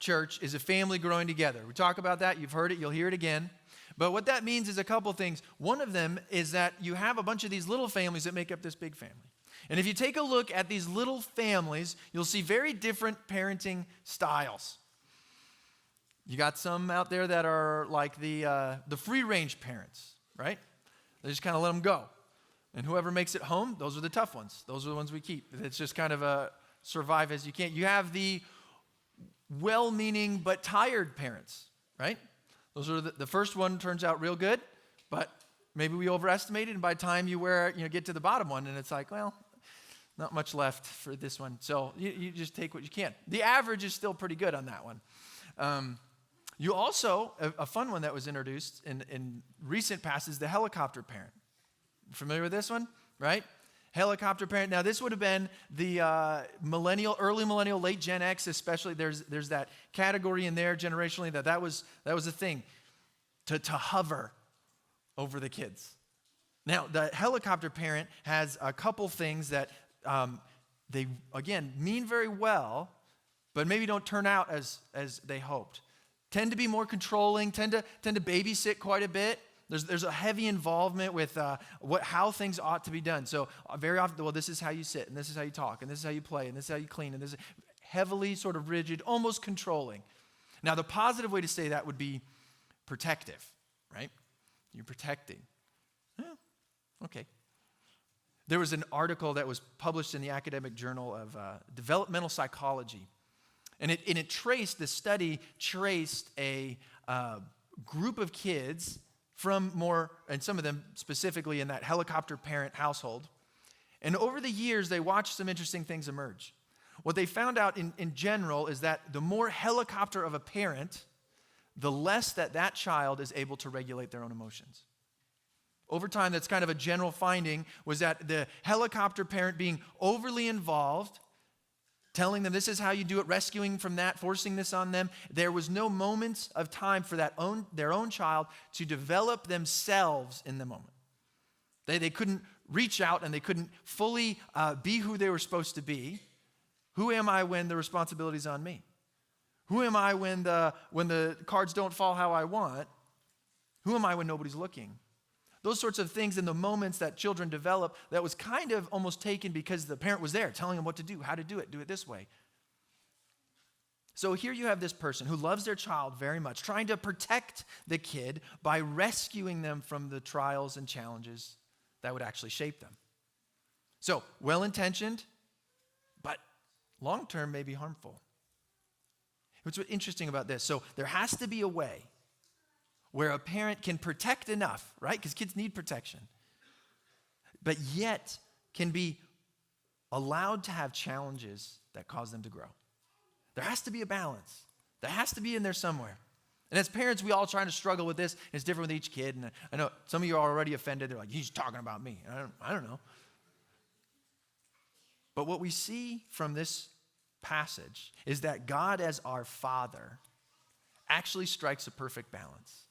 church is a family growing together. We talk about that. You've heard it. You'll hear it again. But what that means is a couple things. One of them is that you have a bunch of these little families that make up this big family. And if you take a look at these little families, you'll see very different parenting styles. You got some out there that are like the free-range parents, right? They just kind of let them go. And whoever makes it home, those are the tough ones. Those are the ones we keep. It's just kind of a survive as you can. You have the well-meaning but tired parents, right? Those are the first one turns out real good, but maybe we overestimated, and by the time you get to the bottom one, and it's like, well, not much left for this one. So you just take what you can. The average is still pretty good on that one. You also, a fun one that was introduced in recent past is the helicopter parent. Familiar with this one, right? Helicopter parent. Now, this would have been the early millennial, late Gen X, especially. There's that category in there generationally that was a thing, to hover over the kids. Now, the helicopter parent has a couple things that they, again, mean very well, but maybe don't turn out as they hoped. Tend to be more controlling, tend to babysit quite a bit. There's a heavy involvement with how things ought to be done. So very often, well, this is how you sit, and this is how you talk, and this is how you play, and this is how you clean, and this is heavily sort of rigid, almost controlling. Now, the positive way to say that would be protective, right? You're protecting. Okay. There was an article that was published in the academic journal of developmental psychology, and the study traced a group of kids from and some of them specifically in that helicopter parent household. And over the years, they watched some interesting things emerge. What they found out in general is that the more helicopter of a parent, the less that child is able to regulate their own emotions. Over time, that's kind of a general finding, was that the helicopter parent being overly involved, telling them this is how you do it, rescuing from that, forcing this on them. There was no moments of time for their own child to develop themselves in the moment. They couldn't reach out, and they couldn't fully be who they were supposed to be. Who am I when the responsibility's on me? Who am I when the cards don't fall how I want? Who am I when nobody's looking? Those sorts of things in the moments that children develop, that was kind of almost taken because the parent was there telling them what to do, how to do it this way. So here you have this person who loves their child very much, trying to protect the kid by rescuing them from the trials and challenges that would actually shape them. So, well-intentioned, but long-term may be harmful. What's interesting about this? So there has to be a way where a parent can protect enough, right? Because kids need protection, but yet can be allowed to have challenges that cause them to grow. There has to be a balance. There has to be in there somewhere. And as parents, we all try to struggle with this. It's different with each kid. And I know some of you are already offended. They're like, he's talking about me. I don't know. But what we see from this passage is that God as our Father actually strikes a perfect balance.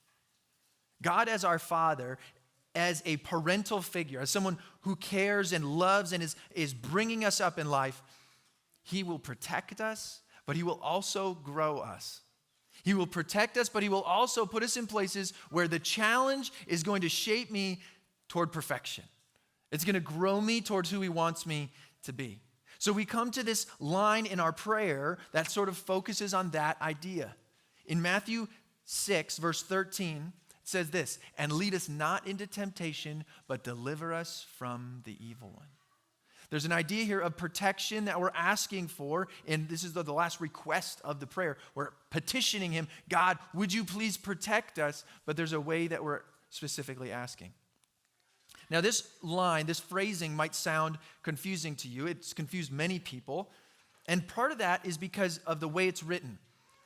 God as our Father, as a parental figure, as someone who cares and loves and is bringing us up in life, he will protect us, but he will also grow us. He will protect us, but he will also put us in places where the challenge is going to shape me toward perfection. It's going to grow me towards who he wants me to be. So we come to this line in our prayer that sort of focuses on that idea. In Matthew 6, verse 13, it says this, "And lead us not into temptation, but deliver us from the evil one." There's an idea here of protection that we're asking for, and this is the last request of the prayer. We're petitioning him, God, would you please protect us? But there's a way that we're specifically asking. Now this line, this phrasing might sound confusing to you. It's confused many people, and part of that is because of the way it's written.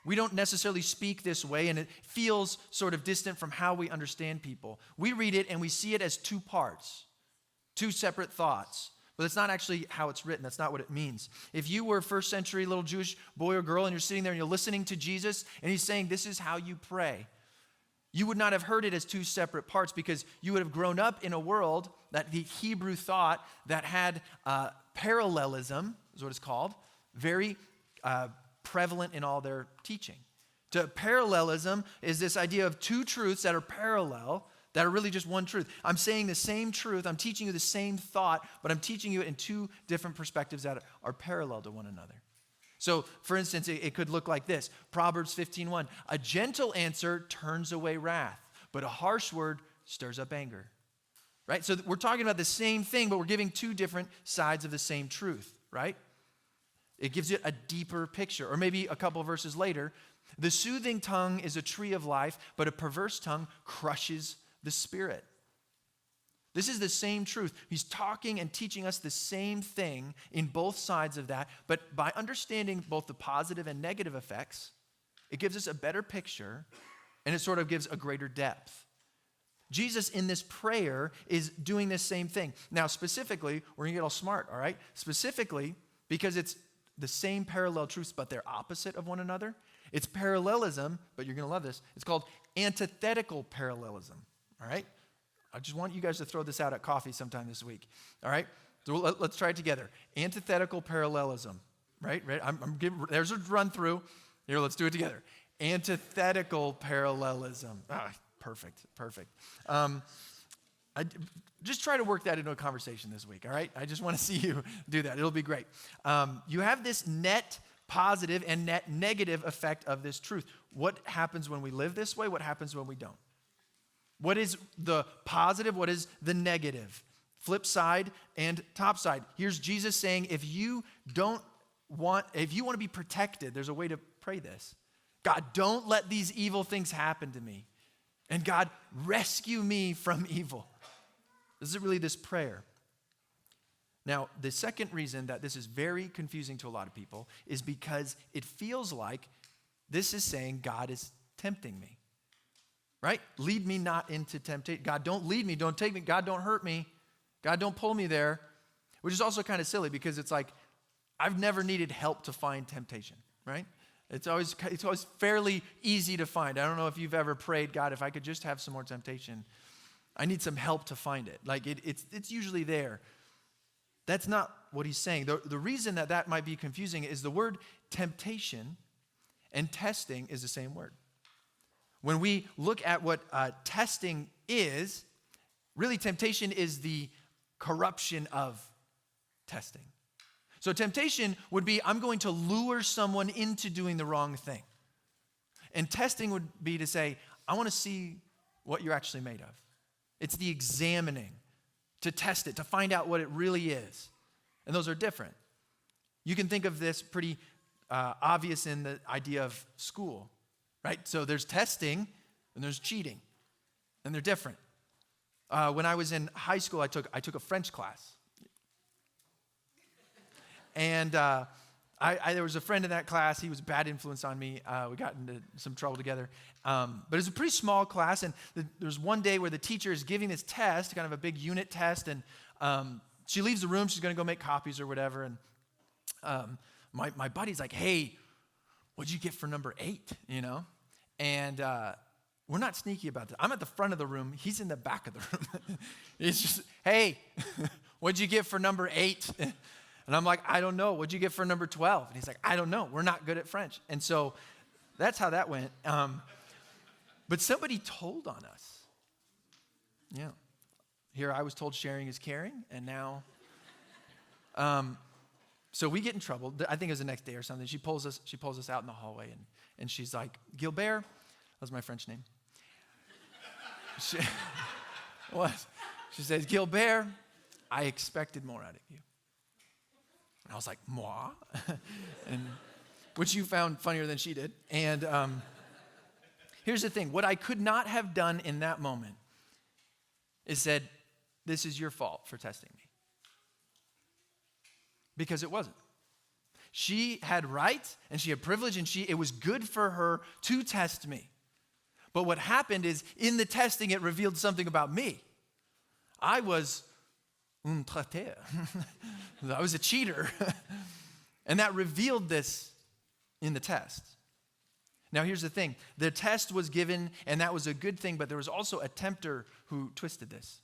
We don't necessarily speak this way, and it feels sort of distant from how we understand people. We read it and we see it as two parts, two separate thoughts. But that's not actually how it's written. That's not what it means. If you were a first century little Jewish boy or girl and you're sitting there and you're listening to Jesus and he's saying, this is how you pray, you would not have heard it as two separate parts because you would have grown up in a world that the Hebrew thought that had parallelism, is what it's called, very prevalent in all their teaching. Parallelism is this idea of two truths that are parallel, that are really just one truth. I'm saying the same truth, I'm teaching you the same thought, but I'm teaching you in two different perspectives that are parallel to one another. So, for instance, it could look like this. Proverbs 15:1, a gentle answer turns away wrath, but a harsh word stirs up anger. Right? So we're talking about the same thing, but we're giving two different sides of the same truth, right? It gives it a deeper picture. Or maybe a couple verses later, the soothing tongue is a tree of life, but a perverse tongue crushes the spirit. This is the same truth. He's talking and teaching us the same thing in both sides of that, but by understanding both the positive and negative effects, it gives us a better picture, and it sort of gives a greater depth. Jesus in this prayer is doing this same thing. Now, specifically, we're going to get all smart, all right? Specifically, because it's the same parallel truths, but they're opposite of one another. It's parallelism, but you're going to love this. It's called antithetical parallelism, all right? I just want you guys to throw this out at coffee sometime this week, all right? So let's try it together. Antithetical parallelism, right? There's a run through. Here, let's do it together. Antithetical parallelism. Perfect. Just try to work that into a conversation this week, all right? I just want to see you do that. It'll be great. You have this net positive and net negative effect of this truth. What happens when we live this way? What happens when we don't? What is the positive? What is the negative? Flip side and top side. Here's Jesus saying, if you want to be protected, there's a way to pray this. God, don't let these evil things happen to me. And God, rescue me from evil. This is really this prayer. Now, the second reason that this is very confusing to a lot of people is because it feels like this is saying God is tempting me, right? Lead me not into temptation. God, don't lead me. Don't take me. God, don't hurt me. God, don't pull me there, which is also kind of silly because it's like I've never needed help to find temptation, right? It's always fairly easy to find. I don't know if you've ever prayed, God, if I could just have some more temptation. I need some help to find it. Like it's usually there. That's not what he's saying. The reason that might be confusing is the word temptation and testing is the same word. When we look at what testing is, really temptation is the corruption of testing. So temptation would be, I'm going to lure someone into doing the wrong thing. And testing would be to say, I want to see what you're actually made of. It's the examining, to test it, to find out what it really is. And those are different. You can think of this pretty obvious in the idea of school, right? So there's testing and there's cheating, and they're different. When I was in high school, I took a French class. And there was a friend in that class. He was a bad influence on me. We got into some trouble together. But it was a pretty small class, and there was one day where the teacher is giving this test, kind of a big unit test, and she leaves the room. She's going to go make copies or whatever. And my buddy's like, hey, what'd you get for number 8, you know? And we're not sneaky about that. I'm at the front of the room. He's in the back of the room. It's just, hey, what'd you get for number 8? And I'm like, I don't know. What'd you get for number 12? And he's like, I don't know. We're not good at French. And so that's how that went. But somebody told on us. Yeah. Here I was told sharing is caring, and now, so we get in trouble. I think it was the next day or something. She pulls us out in the hallway, and she's like, Gilbert, that's my French name. She says, Gilbert, I expected more out of you. And I was like, moi? And which you found funnier than she did. And here's the thing. What I could not have done in that moment is said, this is your fault for testing me. Because it wasn't. She had rights and she had privilege, and it was good for her to test me. But what happened is, in the testing, it revealed something about me. I was un traiteur. I was a cheater. And that revealed this in the test. Now, here's the thing. The test was given, and that was a good thing, but there was also a tempter who twisted this.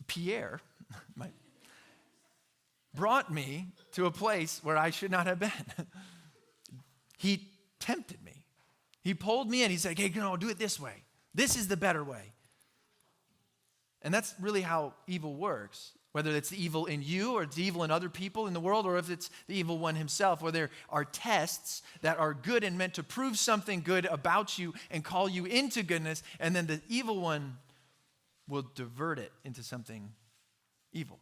Pierre brought me to a place where I should not have been. he tempted me. He pulled me in. He said, hey, no, do it this way. This is the better way. And that's really how evil works. Whether it's the evil in you or it's evil in other people in the world, or if it's the evil one himself, where there are tests that are good and meant to prove something good about you and call you into goodness, and then the evil one will divert it into something evil.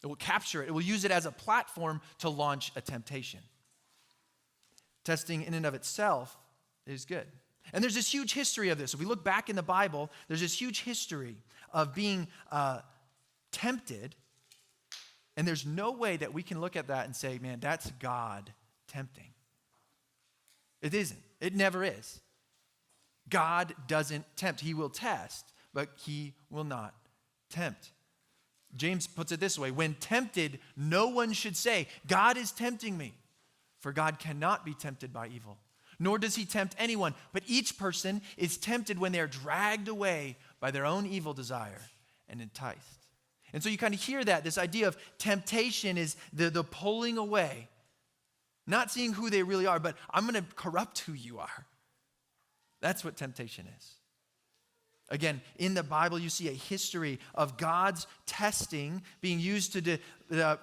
It will capture it. It will use it as a platform to launch a temptation. Testing in and of itself is good. And there's this huge history of this. If we look back in the Bible, there's this huge history of being tempted, and there's no way that we can look at that and say, man, that's God tempting. It isn't. It never is. God doesn't tempt. He will test, but he will not tempt. James puts it this way: when tempted, no one should say, God is tempting me. For God cannot be tempted by evil, nor does he tempt anyone. But each person is tempted when they're dragged away by their own evil desire and enticed. And so you kind of hear that. This idea of temptation is the pulling away, not seeing who they really are, but I'm going to corrupt who you are. That's what temptation is. Again, in the Bible, you see a history of God's testing being used to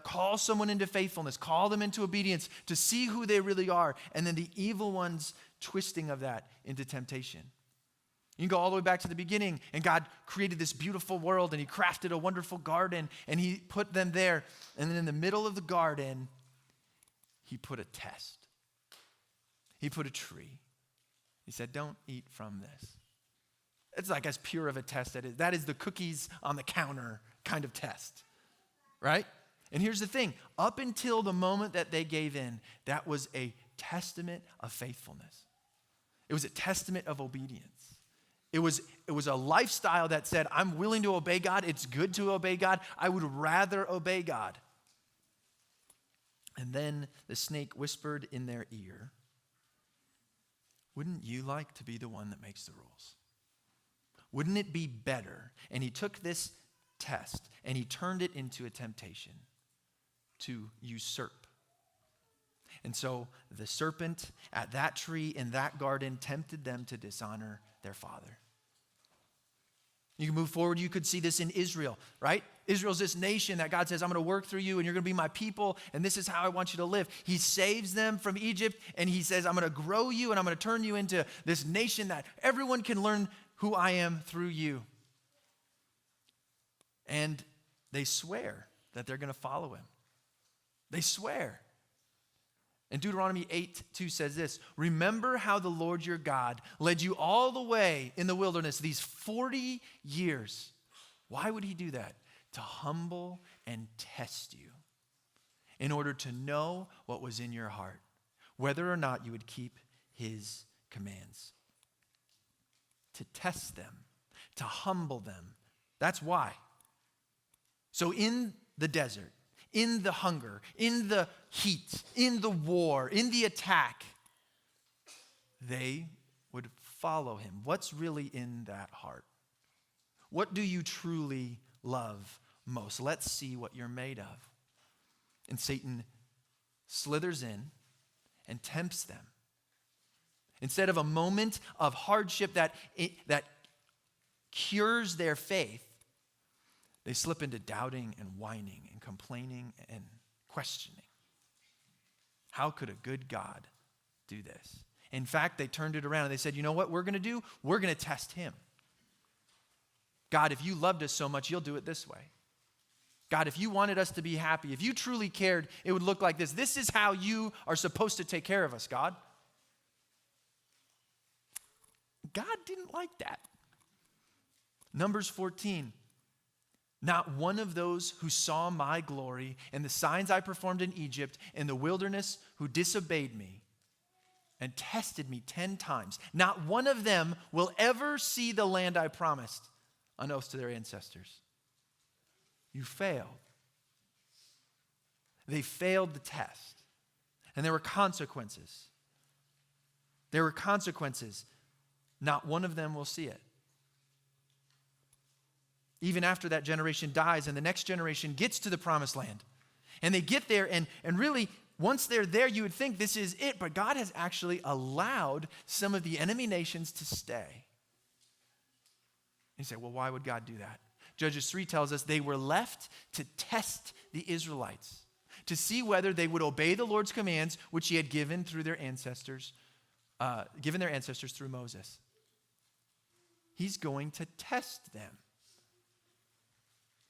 call someone into faithfulness, call them into obedience, to see who they really are, and then the evil one's twisting of that into temptation. You can go all the way back to the beginning, and God created this beautiful world, and he crafted a wonderful garden, and he put them there. And then in the middle of the garden, he put a test. He put a tree. He said, don't eat from this. It's like as pure of a test as it is. That is the cookies on the counter kind of test, right? And here's the thing. Up until the moment that they gave in, that was a testament of faithfulness. It was a testament of obedience. It was a lifestyle that said, I'm willing to obey God. It's good to obey God. I would rather obey God. And then the snake whispered in their ear, wouldn't you like to be the one that makes the rules? Wouldn't it be better? And he took this test and he turned it into a temptation to usurp. And so the serpent at that tree in that garden tempted them to dishonor their father. You can move forward. You could see this in Israel, right? Israel's this nation that God says, I'm going to work through you and you're going to be my people and this is how I want you to live. He saves them from Egypt and he says, I'm going to grow you and I'm going to turn you into this nation that everyone can learn who I am through you. And they swear that they're going to follow him. They swear. And Deuteronomy 8:2 says this, remember how the Lord your God led you all the way in the wilderness these 40 years. Why would he do that? To humble and test you in order to know what was in your heart, whether or not you would keep his commands. To test them, to humble them. That's why. So in the desert, in the hunger, in the heat, in the war, in the attack, they would follow him. What's really in that heart? What do you truly love most? Let's see what you're made of. And Satan slithers in and tempts them. Instead of a moment of hardship that cures their faith, they slip into doubting and whining and complaining and questioning. How could a good God do this? In fact, they turned it around and they said, you know what we're going to do? We're going to test him. God, if you loved us so much, you'll do it this way. God, if you wanted us to be happy, if you truly cared, it would look like this. This is how you are supposed to take care of us, God. God didn't like that. Numbers 14. Not one of those who saw my glory and the signs I performed in Egypt in the wilderness who disobeyed me and tested me 10 times, not one of them will ever see the land I promised on oath to their ancestors. You failed. They failed the test. And there were consequences. There were consequences. Not one of them will see it. Even after that generation dies and the next generation gets to the promised land. And they get there and really once they're there, you would think this is it, but God has actually allowed some of the enemy nations to stay. You say, well, why would God do that? Judges 3 tells us they were left to test the Israelites, to see whether they would obey the Lord's commands, which he had given through their ancestors, through Moses. He's going to test them.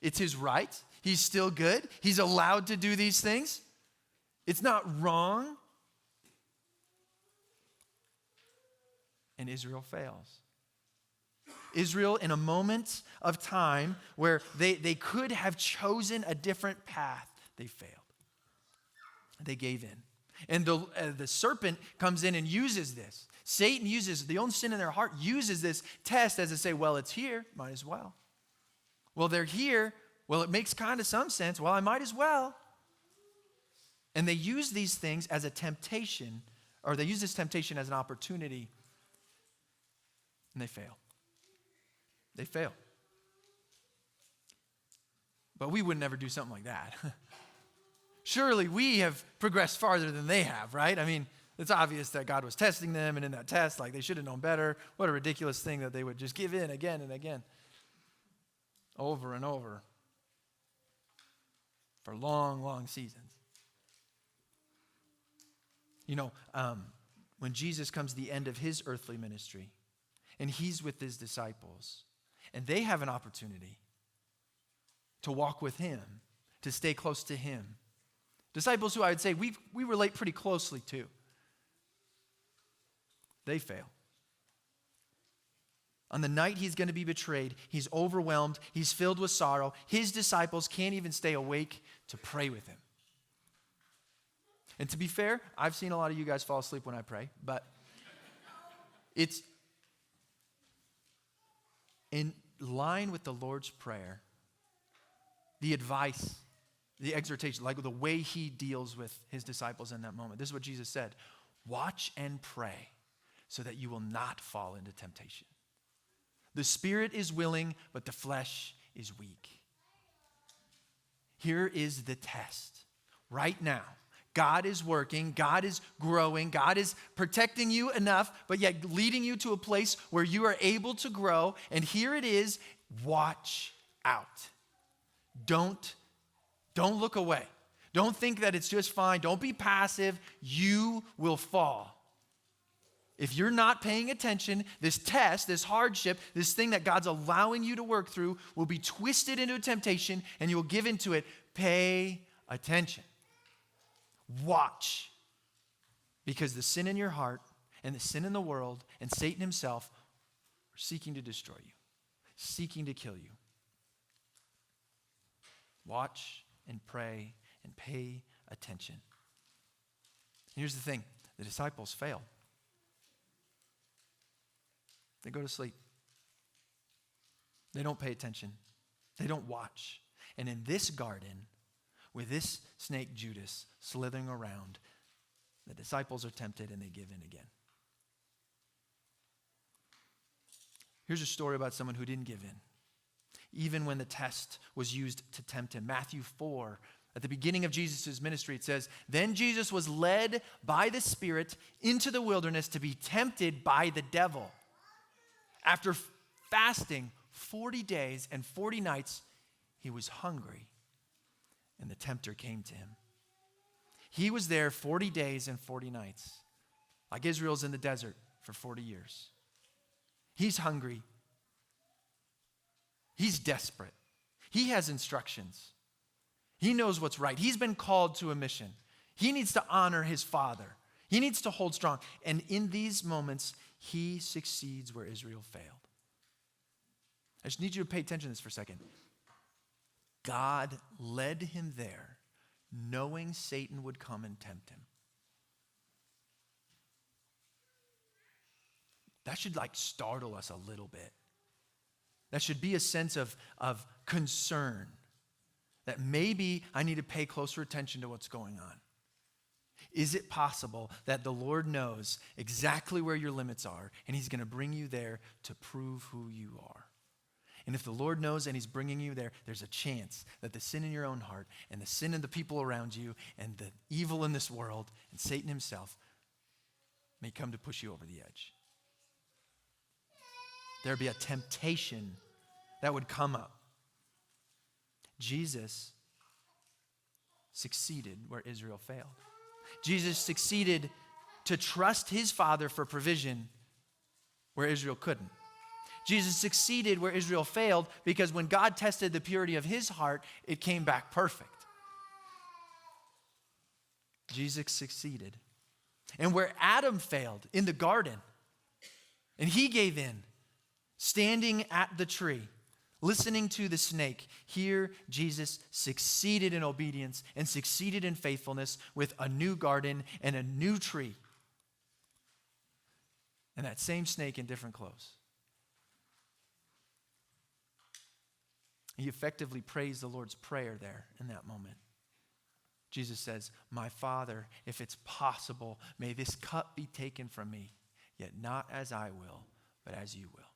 It's his right. He's still good. He's allowed to do these things. It's not wrong. And Israel fails. Israel, in a moment of time where they could have chosen a different path, they failed. They gave in. And the serpent comes in and uses this. Satan uses the own sin in their heart, uses this test as to say, well, it's here, might as well. Well, they're here. Well, it makes kind of some sense. Well, I might as well. And they use these things as a temptation, or they use this temptation as an opportunity, and they fail. They fail. But we would never do something like that. Surely we have progressed farther than they have, right? I mean, it's obvious that God was testing them, and in that test, like, they should have known better. What a ridiculous thing that they would just give in again and again, over and over, for long, long seasons. You know, when Jesus comes to the end of his earthly ministry, and he's with his disciples, and they have an opportunity to walk with him, to stay close to him. Disciples who I would say we relate pretty closely to. They fail. On the night he's going to be betrayed, he's overwhelmed, he's filled with sorrow. His disciples can't even stay awake to pray with him. And to be fair, I've seen a lot of you guys fall asleep when I pray, but it's in line with the Lord's Prayer, the advice, the exhortation, like the way he deals with his disciples in that moment. This is what Jesus said: watch and pray so that you will not fall into temptation. The spirit is willing, but the flesh is weak. Here is the test. Right now, God is working, God is growing, God is protecting you enough, but yet leading you to a place where you are able to grow. And here it is: watch out. Don't look away. Don't think that it's just fine. Don't be passive. You will fall. If you're not paying attention, this test, this hardship, this thing that God's allowing you to work through will be twisted into a temptation, and you'll give into it. Pay attention. Watch. Because the sin in your heart and the sin in the world and Satan himself are seeking to destroy you, seeking to kill you. Watch and pray and pay attention. Here's the thing: the disciples fail. They go to sleep. They don't pay attention. They don't watch. And in this garden, with this snake Judas slithering around, the disciples are tempted and they give in again. Here's a story about someone who didn't give in, even when the test was used to tempt him. Matthew 4, at the beginning of Jesus' ministry, it says, "Then Jesus was led by the Spirit into the wilderness to be tempted by the devil. After fasting 40 days and 40 nights, he was hungry, and the tempter came to him." He was there 40 days and 40 nights, like Israel's in the desert for 40 years. He's hungry. He's desperate. He has instructions. He knows what's right. He's been called to a mission. He needs to honor his Father. He needs to hold strong. And in these moments, he succeeds where Israel failed. I just need you to pay attention to this for a second. God led him there, knowing Satan would come and tempt him. That should startle us a little bit. That should be a sense of concern that maybe I need to pay closer attention to what's going on. Is it possible that the Lord knows exactly where your limits are, and he's going to bring you there to prove who you are? And if the Lord knows and he's bringing you there, there's a chance that the sin in your own heart and the sin in the people around you and the evil in this world and Satan himself may come to push you over the edge. There'd be a temptation that would come up. Jesus succeeded where Israel failed. Jesus succeeded to trust his Father for provision where Israel couldn't. Jesus succeeded where Israel failed because when God tested the purity of his heart, it came back perfect. Jesus succeeded. And where Adam failed in the garden, and he gave in, standing at the tree, listening to the snake, here Jesus succeeded in obedience and succeeded in faithfulness with a new garden and a new tree. And that same snake in different clothes. He effectively prays the Lord's Prayer there in that moment. Jesus says, "My Father, if it's possible, may this cup be taken from me, yet not as I will, but as you will."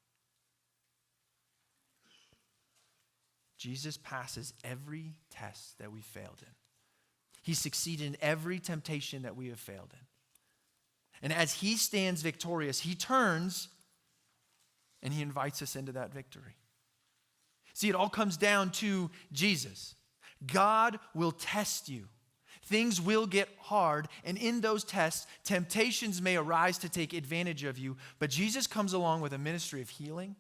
Jesus passes every test that we failed in. He succeeded in every temptation that we have failed in. And as he stands victorious, he turns and he invites us into that victory. See, it all comes down to Jesus. God will test you. Things will get hard, and in those tests, temptations may arise to take advantage of you, but Jesus comes along with a ministry of healing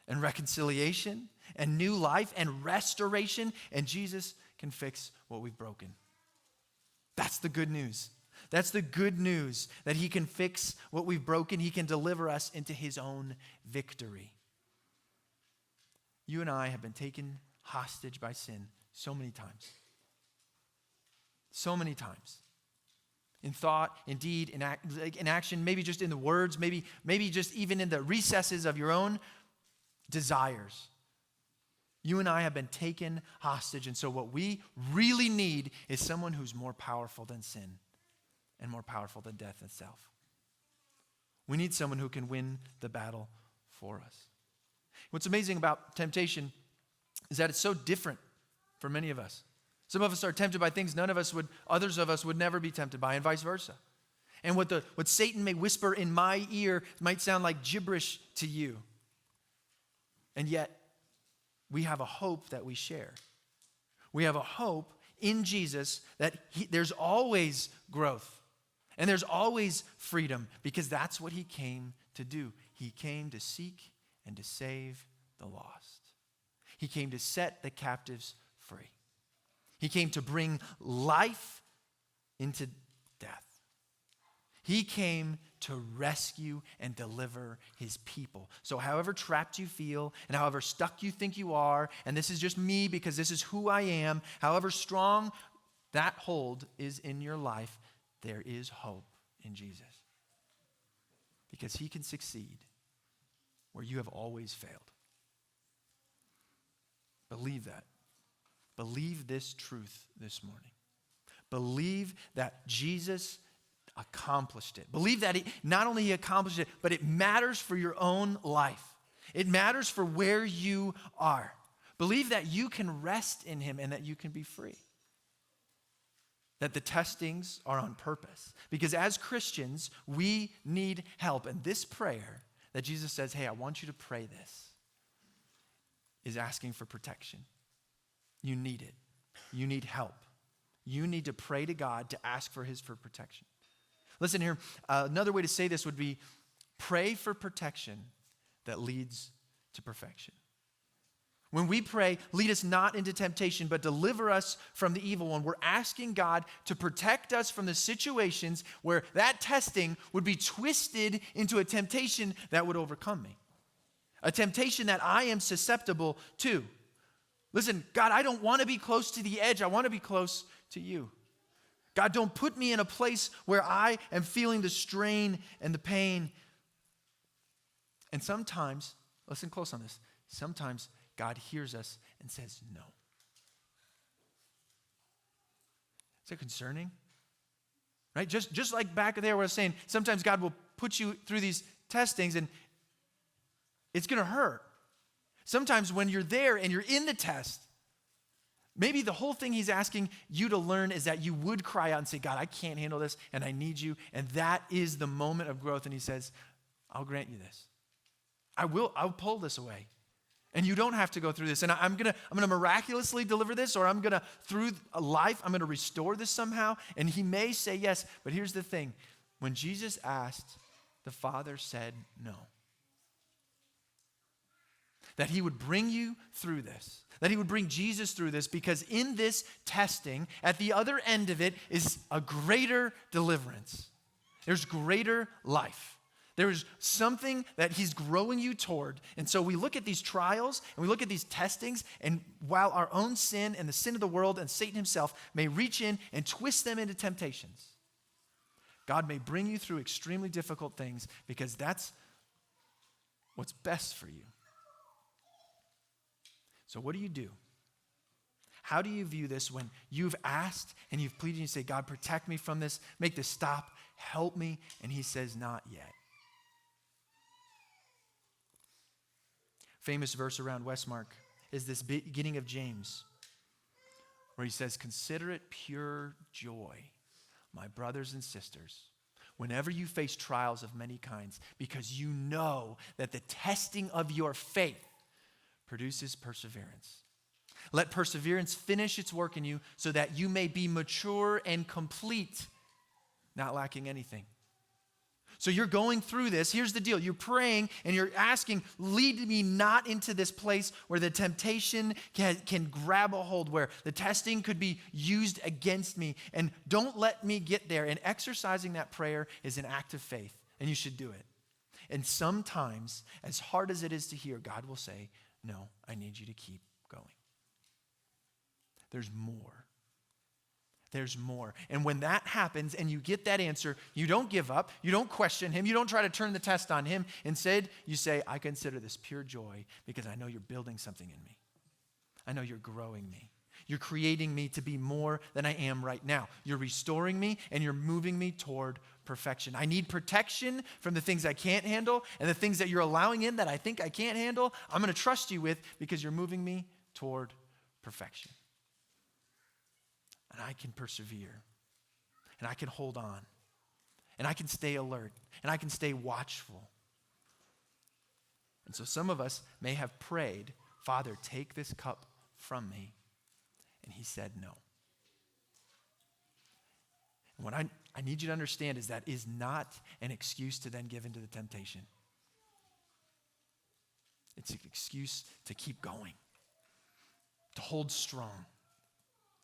and reconciliation and new life and restoration, and Jesus can fix what we've broken. That's the good news. That's the good news, that he can fix what we've broken. He can deliver us into his own victory. You and I have been taken hostage by sin so many times. So many times. In thought, in deed, in action, maybe just in the words, maybe just even in the recesses of your own desires. You and I have been taken hostage, and so what we really need is someone who's more powerful than sin and more powerful than death itself. We need someone who can win the battle for us. What's amazing about temptation is that it's so different for many of us. Some of us are tempted by things others of us would never be tempted by, and vice versa. And what Satan may whisper in my ear might sound like gibberish to you. And yet, we have a hope that we share. We have a hope in Jesus that there's always growth and there's always freedom, because that's what he came to do. He came to seek and to save the lost. He came to set the captives free. He came to bring life into death. He came to rescue and deliver his people. So however trapped you feel and however stuck you think you are, and this is just me because this is who I am, however strong that hold is in your life, there is hope in Jesus. Because he can succeed where you have always failed. Believe that. Believe this truth this morning. Believe that Jesus accomplished it. Believe that not only he accomplished it, but it matters for your own life. It matters for where you are. Believe that you can rest in him and that you can be free. That the testings are on purpose. Because as Christians, we need help. And this prayer that Jesus says, hey, I want you to pray this, is asking for protection. You need it. You need help. You need to pray to God to ask for protection. Listen here, another way to say this would be pray for protection that leads to perfection. When we pray, lead us not into temptation, but deliver us from the evil one, we're asking God to protect us from the situations where that testing would be twisted into a temptation that would overcome me. A temptation that I am susceptible to. Listen, God, I don't want to be close to the edge. I want to be close to you. God, don't put me in a place where I am feeling the strain and the pain. And sometimes, listen close on this, sometimes God hears us and says no. Is that concerning? Right? Just like back there where I was saying, sometimes God will put you through these testings and it's going to hurt. Sometimes when you're there and you're in the test, maybe the whole thing he's asking you to learn is that you would cry out and say, God, I can't handle this and I need you. And that is the moment of growth. And he says, I'll grant you this. I'll pull this away. And you don't have to go through this. And I'm gonna miraculously deliver this, or through life, I'm gonna restore this somehow. And he may say yes, but here's the thing. When Jesus asked, the Father said no. That he would bring you through this. That he would bring Jesus through this, because in this testing, at the other end of it is a greater deliverance. There's greater life. There is something that he's growing you toward. And so we look at these trials and we look at these testings, and while our own sin and the sin of the world and Satan himself may reach in and twist them into temptations, God may bring you through extremely difficult things, because that's what's best for you. So what do you do? How do you view this when you've asked and you've pleaded and you say, God, protect me from this, make this stop, help me, and he says, not yet. Famous verse around Westmark is this beginning of James, where he says, consider it pure joy, my brothers and sisters, whenever you face trials of many kinds, because you know that the testing of your faith produces perseverance. Let perseverance finish its work in you, so that you may be mature and complete, not lacking anything. So you're going through this. Here's the deal. You're praying and you're asking, lead me not into this place where the temptation can grab a hold, where the testing could be used against me, and don't let me get there. And exercising that prayer is an act of faith, and you should do it. And sometimes, as hard as it is to hear, God will say, no, I need you to keep going. There's more. There's more. And when that happens and you get that answer, you don't give up. You don't question him. You don't try to turn the test on him. Instead, you say, I consider this pure joy, because I know you're building something in me. I know you're growing me. You're creating me to be more than I am right now. You're restoring me and you're moving me toward perfection. I need protection from the things I can't handle, and the things that you're allowing in that I think I can't handle, I'm going to trust you with, because you're moving me toward perfection. And I can persevere, and I can hold on, and I can stay alert, and I can stay watchful. And so some of us may have prayed, Father, take this cup from me. And he said no. And what I need you to understand is that is not an excuse to then give into the temptation. It's an excuse to keep going, to hold strong,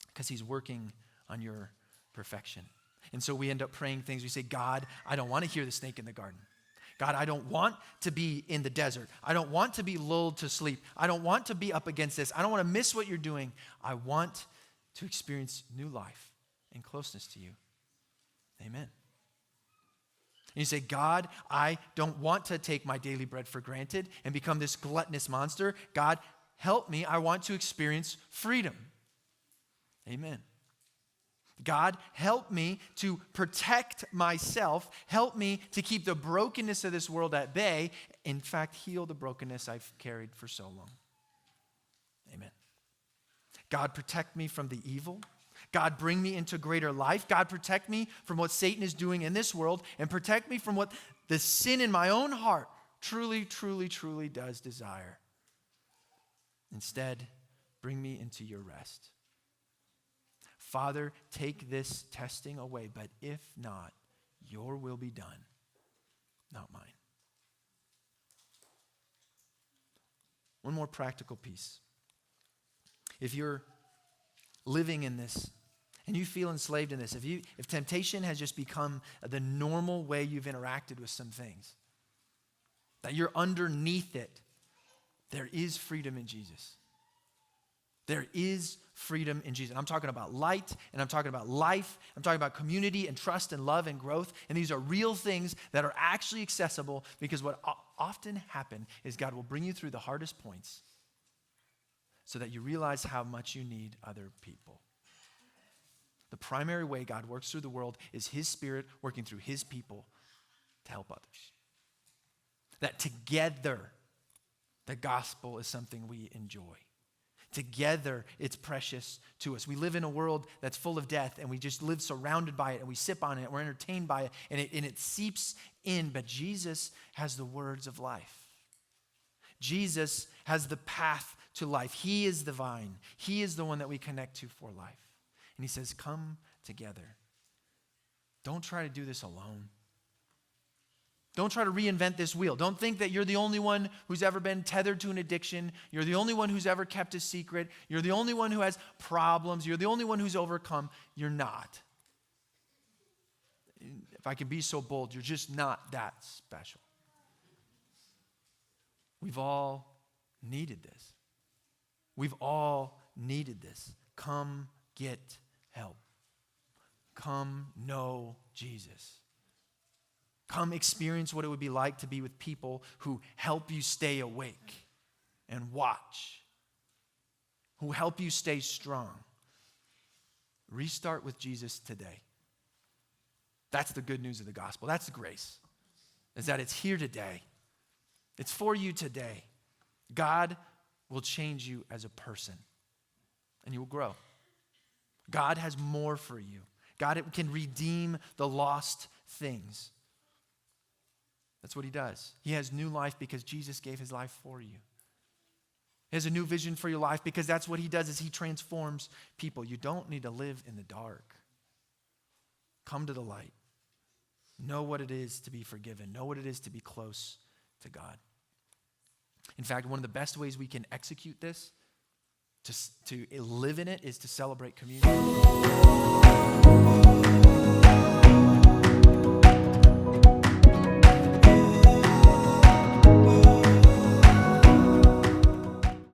because he's working on your perfection. And so we end up praying things. We say, God, I don't want to hear the snake in the garden. God, I don't want to be in the desert. I don't want to be lulled to sleep. I don't want to be up against this. I don't want to miss what you're doing. I want to experience new life and closeness to you. Amen. And you say, God, I don't want to take my daily bread for granted and become this gluttonous monster. God, help me. I want to experience freedom. Amen. God, help me to protect myself. Help me to keep the brokenness of this world at bay. In fact, heal the brokenness I've carried for so long. Amen. God, protect me from the evil. God, bring me into greater life. God, protect me from what Satan is doing in this world, and protect me from what the sin in my own heart truly, truly, truly does desire. Instead, bring me into your rest. Father, take this testing away, but if not, your will be done, not mine. One more practical piece. If you're living in this and you feel enslaved in this, if temptation has just become the normal way you've interacted with some things, that you're underneath it, there is freedom in Jesus. There is freedom in Jesus. I'm talking about light, and I'm talking about life. I'm talking about community and trust and love and growth. And these are real things that are actually accessible, because what often happens is God will bring you through the hardest points so that you realize how much you need other people. The primary way God works through the world is his Spirit working through his people to help others. That together The gospel is something we enjoy. Together, it's precious to us. We live in a world that's full of death, and we just live surrounded by it, and we sip on it, and we're entertained by it, and it seeps in. But Jesus has the words of life. Jesus has the path to life. He is the vine. He is the one that we connect to for life. And he says, come together. Don't try to do this alone. Don't try to reinvent this wheel. Don't think that you're the only one who's ever been tethered to an addiction. You're the only one who's ever kept a secret. You're the only one who has problems. You're the only one who's overcome. You're not. If I can be so bold, you're just not that special. We've all needed this. We've all needed this. Come get help. Come know Jesus. Come experience what it would be like to be with people who help you stay awake and watch, who help you stay strong. Restart with Jesus today. That's the good news of the gospel. That's the grace, is that it's here today. It's for you today. God will change you as a person, and you will grow. God has more for you. God can redeem the lost things. That's what he does. He has new life because Jesus gave his life for you. He has a new vision for your life because that's what he does, is he transforms people. You don't need to live in the dark. Come to the light. Know what it is to be forgiven. Know what it is to be close to God. In fact, one of the best ways we can execute this, to live in it, is to celebrate communion.